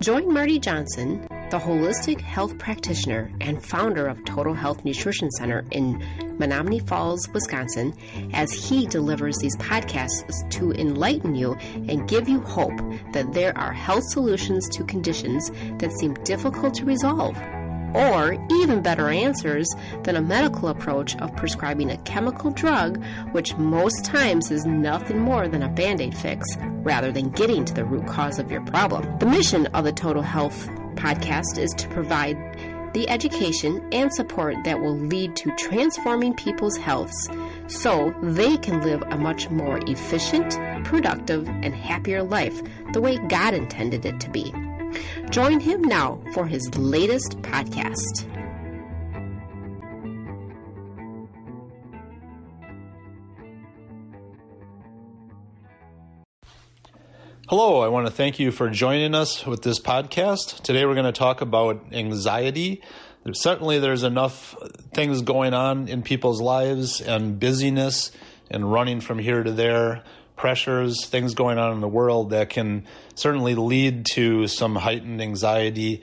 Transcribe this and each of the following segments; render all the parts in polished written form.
Join Marty Johnson, the holistic health practitioner and founder of Total Health Nutrition Center in Menominee Falls, Wisconsin, as he delivers these podcasts to enlighten you and give you hope that there are health solutions to conditions that seem difficult to resolve, or even better answers than a medical approach of prescribing a chemical drug, which most times is nothing more than a Band-Aid fix, rather than getting to the root cause of your problem. The mission of the Total Health podcast is to provide the education and support that will lead to transforming people's healths so they can live a much more efficient, productive, and happier life the way God intended it to be. Join him now for his latest podcast. Hello, I want to thank you for joining us with this podcast. Today we're going to talk about anxiety. There's enough things going on in people's lives and busyness and running from here to there, pressures, things going on in the world that can certainly lead to some heightened anxiety.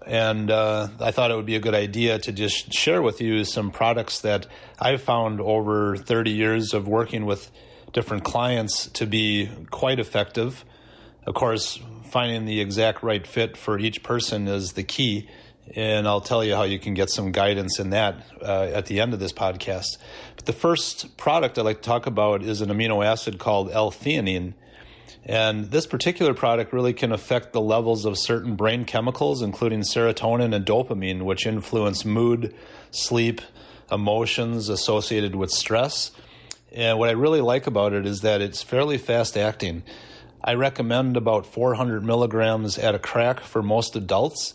And I thought it would be a good idea to just share with you some products that I've found over 30 years of working with different clients to be quite effective. Of course, finding the exact right fit for each person is the key, and I'll tell you how you can get some guidance in that at the end of this podcast. But the first product I'd like to talk about is an amino acid called L-theanine, and this particular product really can affect the levels of certain brain chemicals, including serotonin and dopamine, which influence mood, sleep, emotions associated with stress. And what I really like about it is that it's fairly fast-acting. I recommend about 400 milligrams at a crack for most adults,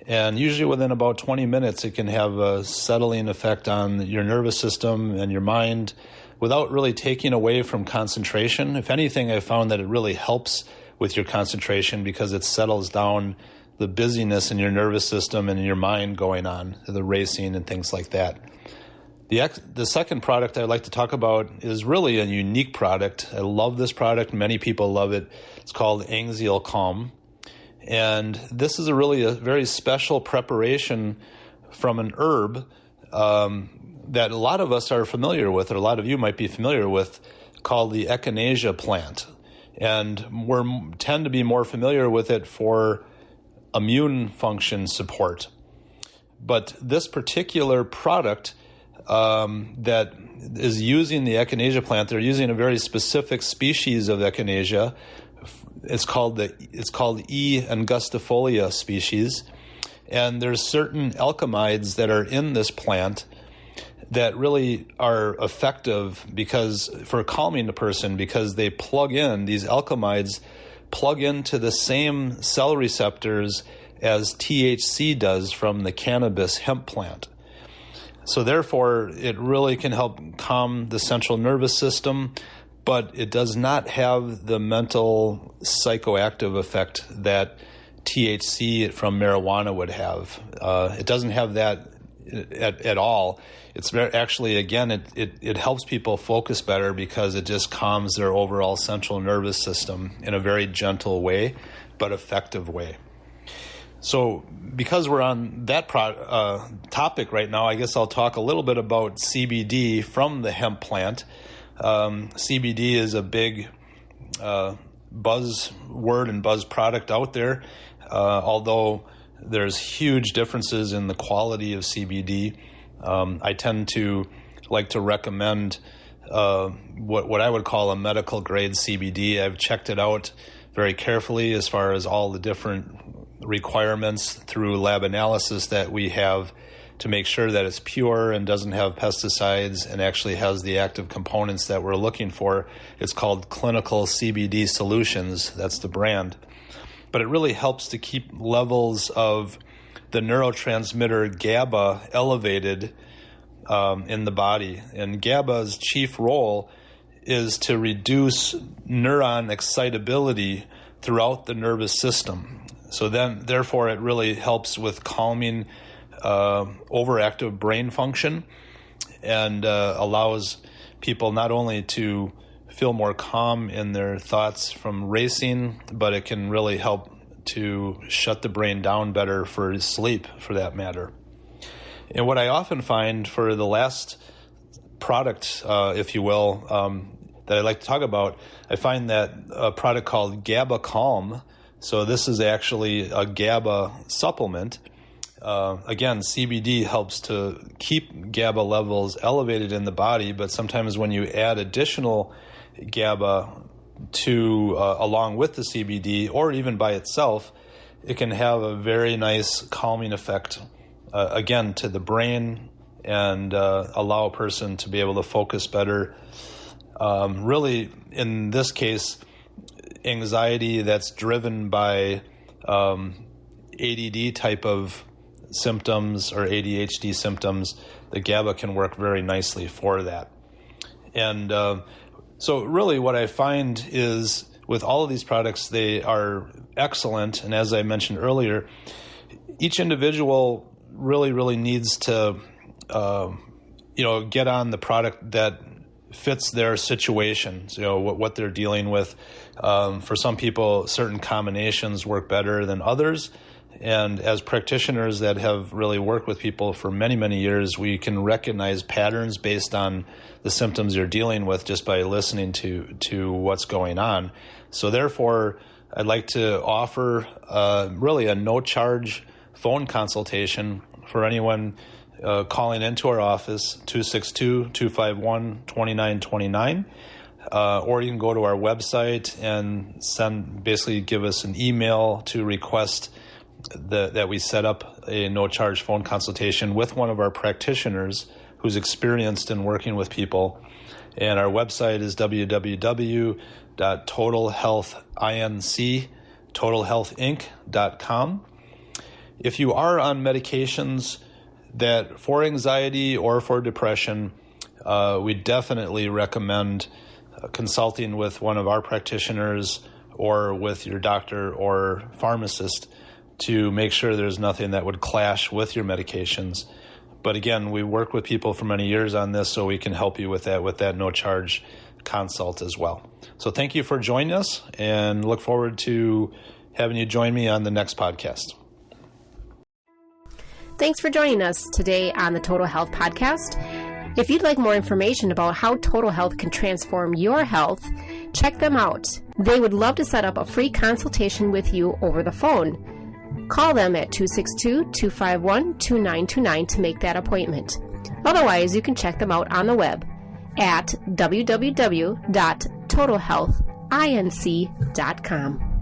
and usually within about 20 minutes it can have a settling effect on your nervous system and your mind without really taking away from concentration. If anything, I found that it really helps with your concentration because it settles down the busyness in your nervous system and in your mind going on, the racing and things like that. The second product I'd like to talk about is really a unique product. I love this product. Many people love it. It's called Axial Calm. And this is a very special preparation from an herb that a lot of us are familiar with, or a lot of you might be familiar with, called the echinacea plant. And we tend to be more familiar with it for immune function support. But this particular product that is using the echinacea plant, they're using a very specific species of echinacea. It's called E. angustifolia species, and there's certain alkamides that are in this plant that really are effective for calming the person, because these alkamides plug into the same cell receptors as THC does from the cannabis hemp plant. So therefore, it really can help calm the central nervous system, but it does not have the mental psychoactive effect that THC from marijuana would have. It doesn't have that at all. It's actually, again, it helps people focus better because it just calms their overall central nervous system in a very gentle way, but effective way. So because we're on that topic right now, I guess I'll talk a little bit about CBD from the hemp plant. CBD is a big buzzword and buzz product out there, although there's huge differences in the quality of CBD. I tend to like to recommend what I would call a medical grade CBD. I've checked it out very carefully as far as all the different requirements through lab analysis that we have to make sure that it's pure and doesn't have pesticides and actually has the active components that we're looking for. It's called Clinical CBD Solutions. That's the brand. But it really helps to keep levels of the neurotransmitter GABA elevated in the body. And GABA's chief role is to reduce neuron excitability throughout the nervous system. So therefore, it really helps with calming overactive brain function and allows people not only to feel more calm in their thoughts from racing, but it can really help to shut the brain down better for sleep, for that matter. And what I often find for the last product, if you will, that I like to talk about, I find that a product called GABA Calm. So this is actually a GABA supplement. Again, CBD helps to keep GABA levels elevated in the body, but sometimes when you add additional GABA to along with the CBD, or even by itself, it can have a very nice calming effect, again, to the brain, and allow a person to be able to focus better. Really, in this case, anxiety that's driven by ADD type of symptoms or ADHD symptoms, the GABA can work very nicely for that. And so really what I find is with all of these products, they are excellent. And as I mentioned earlier, each individual really needs to get on the product that fits their situations, what they're dealing with. For some people, certain combinations work better than others. And as practitioners that have really worked with people for many years, we can recognize patterns based on the symptoms you're dealing with just by listening to what's going on. So therefore, I'd like to offer really a no-charge phone consultation for anyone calling into our office, 262-251-2929. Or you can go to our website and give us an email to request that we set up a no-charge phone consultation with one of our practitioners who's experienced in working with people. And our website is www.totalhealthinc.com. If you are on medications that for anxiety or for depression, we definitely recommend consulting with one of our practitioners or with your doctor or pharmacist to make sure there's nothing that would clash with your medications. But again, we work with people for many years on this, so we can help you with that no-charge consult as well. So thank you for joining us, and look forward to having you join me on the next podcast. Thanks for joining us today on the Total Health Podcast. If you'd like more information about how Total Health can transform your health, check them out. They would love to set up a free consultation with you over the phone. Call them at 262-251-2929 to make that appointment. Otherwise, you can check them out on the web at www.totalhealthinc.com.